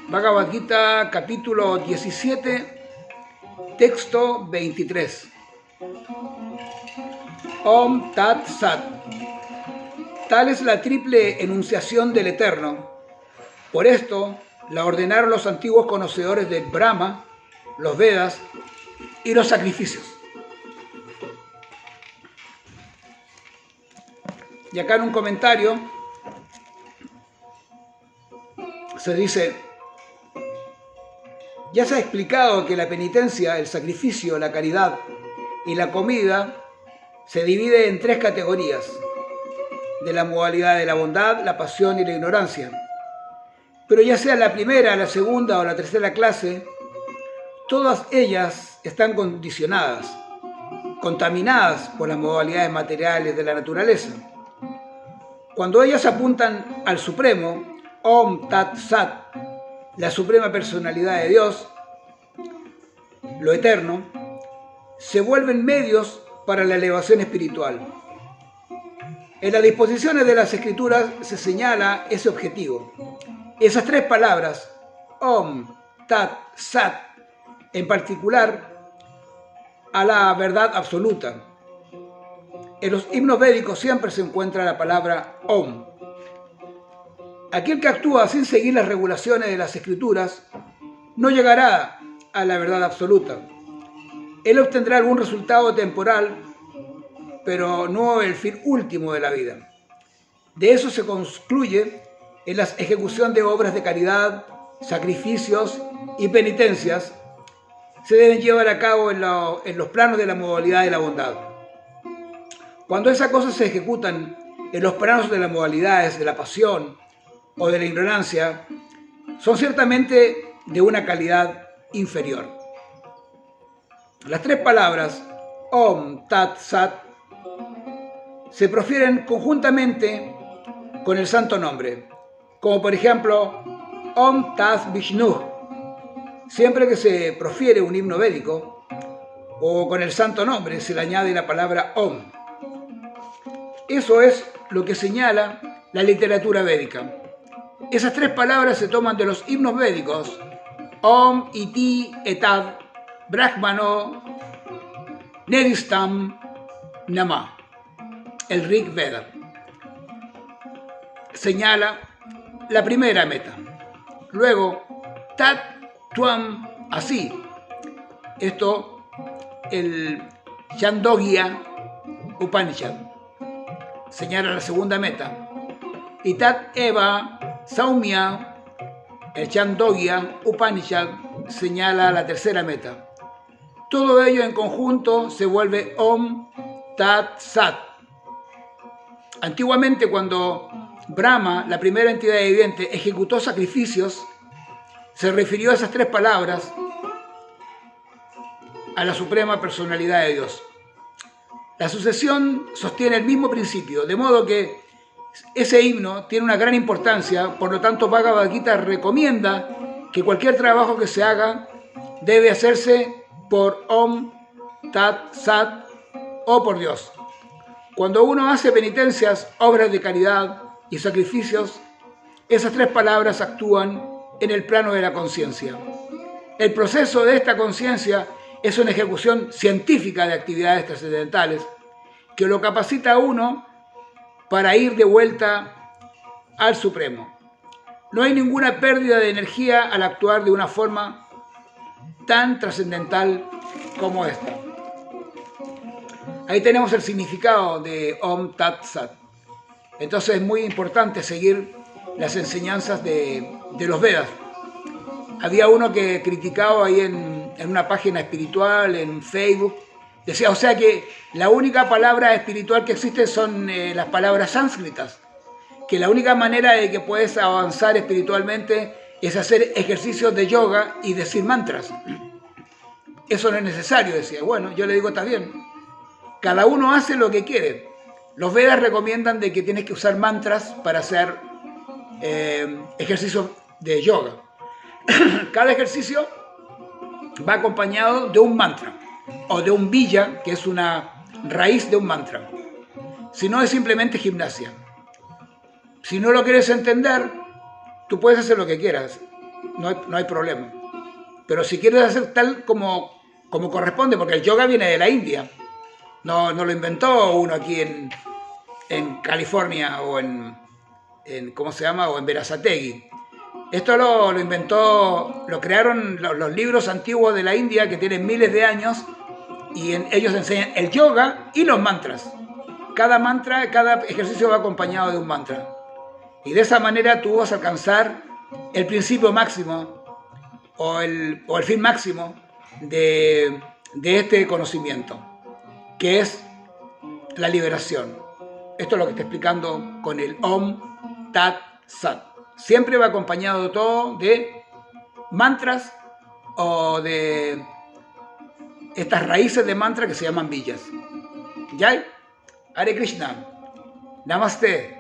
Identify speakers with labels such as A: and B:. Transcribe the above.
A: Bhagavad Gita, capítulo 17, texto 23. Om Tat Sat. Tal es la triple enunciación del Eterno. Por esto la ordenaron los antiguos conocedores del Brahma, los Vedas y los sacrificios. Y acá en un comentario se dice: ya se ha explicado que la penitencia, el sacrificio, la caridad y la comida se divide en tres categorías, de la modalidad de la bondad, la pasión y la ignorancia. Pero ya sea la primera, la segunda o la tercera clase, todas ellas están condicionadas, contaminadas por las modalidades materiales de la naturaleza. Cuando ellas apuntan al Supremo, Om Tat Sat, la suprema personalidad de Dios, lo eterno, se vuelven medios para la elevación espiritual. En las disposiciones de las Escrituras se señala ese objetivo. Esas tres palabras, Om Tat Sat, en particular, a la verdad absoluta. En los himnos védicos siempre se encuentra la palabra Om. Aquel que actúa sin seguir las regulaciones de las Escrituras no llegará a la verdad absoluta. Él obtendrá algún resultado temporal, pero no el fin último de la vida. De eso se concluye en la ejecución de obras de caridad, sacrificios y penitencias. Se deben llevar a cabo en los planos de la modalidad de la bondad. Cuando esas cosas se ejecutan en los planos de las modalidades de la pasión o de la ignorancia, son ciertamente de una calidad inferior. Las tres palabras Om Tat Sat se profieren conjuntamente con el santo nombre, como por ejemplo Om Tat Vishnu. Siempre que se profiere un himno védico o con el santo nombre se le añade la palabra Om. Eso es lo que señala la literatura védica. Esas tres palabras se toman de los himnos védicos Om Iti Etad Brahmano Nedistam Nama. El Rig Veda señala la primera meta. Luego Tat Tuam Así. Esto el Chandogya Upanishad señala la segunda meta. Y Tat Eva Saumya, el Chandogya Upanishad, señala la tercera meta. Todo ello en conjunto se vuelve Om Tat Sat. Antiguamente, cuando Brahma, la primera entidad viviente, ejecutó sacrificios, se refirió a esas tres palabras a la suprema personalidad de Dios. La sucesión sostiene el mismo principio, de modo que ese himno tiene una gran importancia. Por lo tanto, Bhagavad Gita recomienda que cualquier trabajo que se haga debe hacerse por Om Tat Sat o por Dios. Cuando uno hace penitencias, obras de caridad y sacrificios, esas tres palabras actúan en el plano de la conciencia. El proceso de esta conciencia es una ejecución científica de actividades trascendentales que lo capacita a uno para ir de vuelta al Supremo. No hay ninguna pérdida de energía al actuar de una forma tan trascendental como esta. Ahí tenemos el significado de Om Tat Sat. Entonces es muy importante seguir las enseñanzas de los Vedas. Había uno que criticaba ahí en una página espiritual, en Facebook, decía, o sea que la única palabra espiritual que existe son las palabras sánscritas, que la única manera de que puedes avanzar espiritualmente es hacer ejercicios de yoga y decir mantras. Eso no es necesario, decía. Bueno, yo le digo, está bien, cada uno hace lo que quiere. Los Vedas recomiendan de que tienes que usar mantras para hacer ejercicios de yoga. Cada ejercicio va acompañado de un mantra o de un bija, que es una raíz de un mantra. Si no, es simplemente gimnasia. Si no lo quieres entender, tú puedes hacer lo que quieras. no hay problema. Pero si quieres hacer tal como corresponde, porque el yoga viene de la India, no lo inventó uno aquí en California o en ¿cómo se llama? O en Verazategui. Esto lo crearon los libros antiguos de la India que tienen miles de años y ellos enseñan el yoga y los mantras. Cada mantra, cada ejercicio va acompañado de un mantra. Y de esa manera tú vas a alcanzar el principio máximo o el fin máximo de este conocimiento, que es la liberación. Esto es lo que está explicando con el Om Tat Sat. Siempre va acompañado todo de mantras o de estas raíces de mantra que se llaman villas. ¿Ya? Hare Krishna. Namaste.